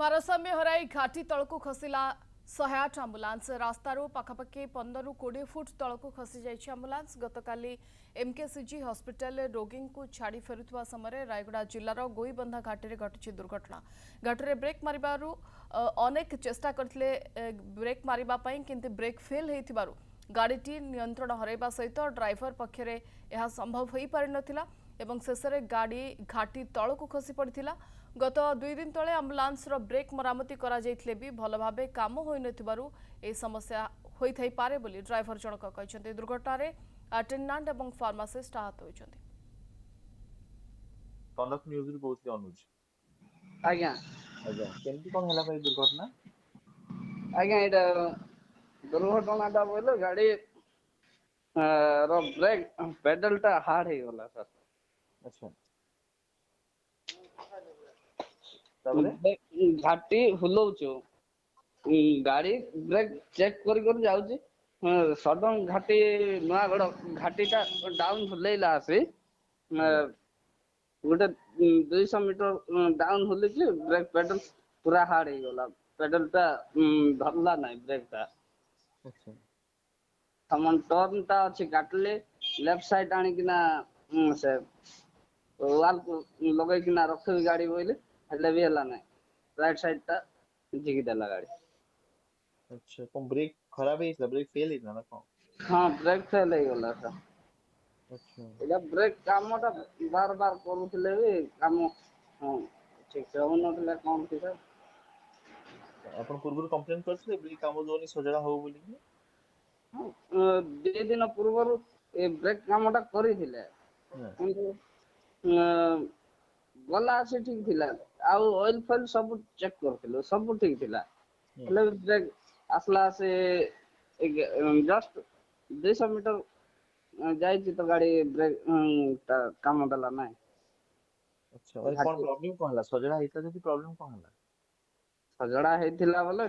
ଭାରସାମ୍ୟ ହରାଇ ଘାଟି ତଳକୁ ଖସିଲା 108 ଆମ୍ବୁଲାନ୍ସ ରାସ୍ତାରୁ ପାଖାପାଖି 15-20 ଫୁଟ ତଳକୁ ଖସି ଯାଇଛି ଆମ୍ବୁଲାନ୍ସ। ଗତକାଲି ଏମକେସିଜି ହସ୍ପିଟାଲରେ ରୋଗୀଙ୍କୁ ଛାଡ଼ି ଫେରୁଥିବା ସମୟରେ ରାୟଗଡ଼ା ଜିଲ୍ଲାର ଗୋଇବନ୍ଧା ଘାଟିରେ ଘଟିଛି ଦୁର୍ଘଟଣା। ଘାଟିରେ ବ୍ରେକ୍ ମାରିବାରୁ ଅନେକ ଚେଷ୍ଟା କରିଥିଲେ ବ୍ରେକ୍ ମାରିବା ପାଇଁ, କିନ୍ତୁ ବ୍ରେକ୍ ଫେଲ୍ ହୋଇଥିବାରୁ ଗାଡ଼ିଟି ନିୟନ୍ତ୍ରଣ ହରାଇବା ସହିତ ଡ୍ରାଇଭର ପକ୍ଷରେ ଏହା ସମ୍ଭବ ହୋଇପାରିନଥିଲା ଏବଂ ଶେଷରେ ଗାଡ଼ି ଘାଟି ତଳକୁ ଖସି ପଡ଼ିଥିଲା। गत 2 दिन तले आम्बुलांस ब्रेक मरामती करा जाइथिले भी भल भाबे काम होई नथिबारु ए समस्या होई थाई पारे बोली ड्राइवर जनक कहछन्ते। दुर्घटना रे अटेंडेंट एवं फार्मासिस्ट आहत होइछन्ते। कनक न्यूज रे बहुत अनुज आज्ञा आज्ञा केमती कोन हला भाई दुर्घटना आज्ञा एटा दुर्घटना दा बोले गाड़ी रो ब्रेक पेडल टा हार्ड हे गला सर। अच्छा तबरे घाटी हुलौचो गाड़ी ब्रेक चेक कर जाउची सडन घाटी नयागढ़ घाटी टा डाउन हुलेला आसी गोटे 200 मीटर डाउन होली कि ब्रेक पेडल पूरा हार्ड हे गला। पेडल टा धरला नहीं ब्रेक टा। अच्छा हमन टर्न टा अछि काटले लेफ्ट साइड आनी किना से वाल को लगे किना रखे गाड़ी बोइले हेले भी हला नहीं। राइट साइड टा जिगी देला गाड़ी। अच्छा कोन ब्रेक खराब है ब्रेक फेल है ना कोन हाँ ब्रेक फेल हे गला सर। अच्छा एटा ब्रेक कामटा बार बार करूथिले भी काम हाँ ठीक से हो नथिला कोन थी सर। अपन पूर्व कंप्लेंट करछले ब्रेक काम जोनी सजड़ा हो बोली कि हाँ 2 दिन पूर्व ए ब्रेक कामटा करिथिले हां किंतु गला से ठीक थिला आउ ऑयल फॉइल सब चेक करथिलो सब ठीक थिला हेले ब्रेक असला से जस्ट 200 मीटर जाइछि तो गाड़ी ब्रेक काम देला नहीं। अच्छा और कोन प्रॉब्लम कोन हला सजड़ा हिता जदी प्रॉब्लम कोन हला सजड़ा हेतिला बोले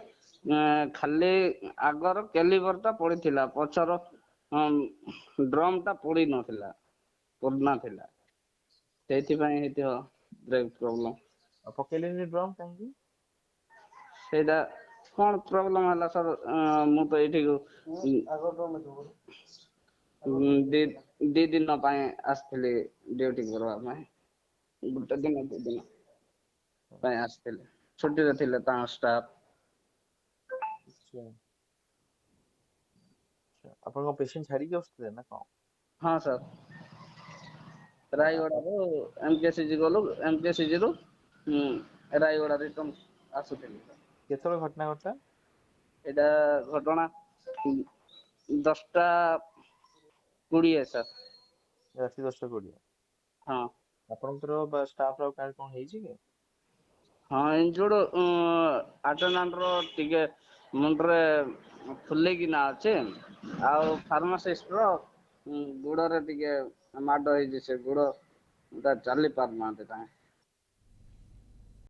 खाली आगर कैलिबर टा पड़ीथिला पछर ड्रम टा पड़ी नथिला पुरना थिला सेति पई हेतियो ब्रेक प्रॉब्लम। पकेलेनी ड्रम काहे सेटा कोन प्रॉब्लम हला सर मु तो एठी दी दिन पाए आस्थले ड्यूटी करवा में गुटे दिन 2 दिन पाए आस्थले छुट्टी रे थिले ता स्टाफ। अच्छा अच्छा अपन पेशेंट छाड़ी के आस्थले ना कोन हाँ सर रायगड़ा रो एमकेसीजी गलो एमकेसीजी रो रायगड़ा रिटर्न आसुथिले। केतरो घटना घटला एटा घटना 10टा 20 सर। राति 10:20 हाँ आपनकर स्टाफ रो कार कोन हेछि के हाँ इंजुर्ड अटेंडेंट रो टिके मुंडरे फुले कि ना अच्छे आउ फार्मासिस्ट रो गुड़ रे टिके माड होइछि से गुड़ चली पार ना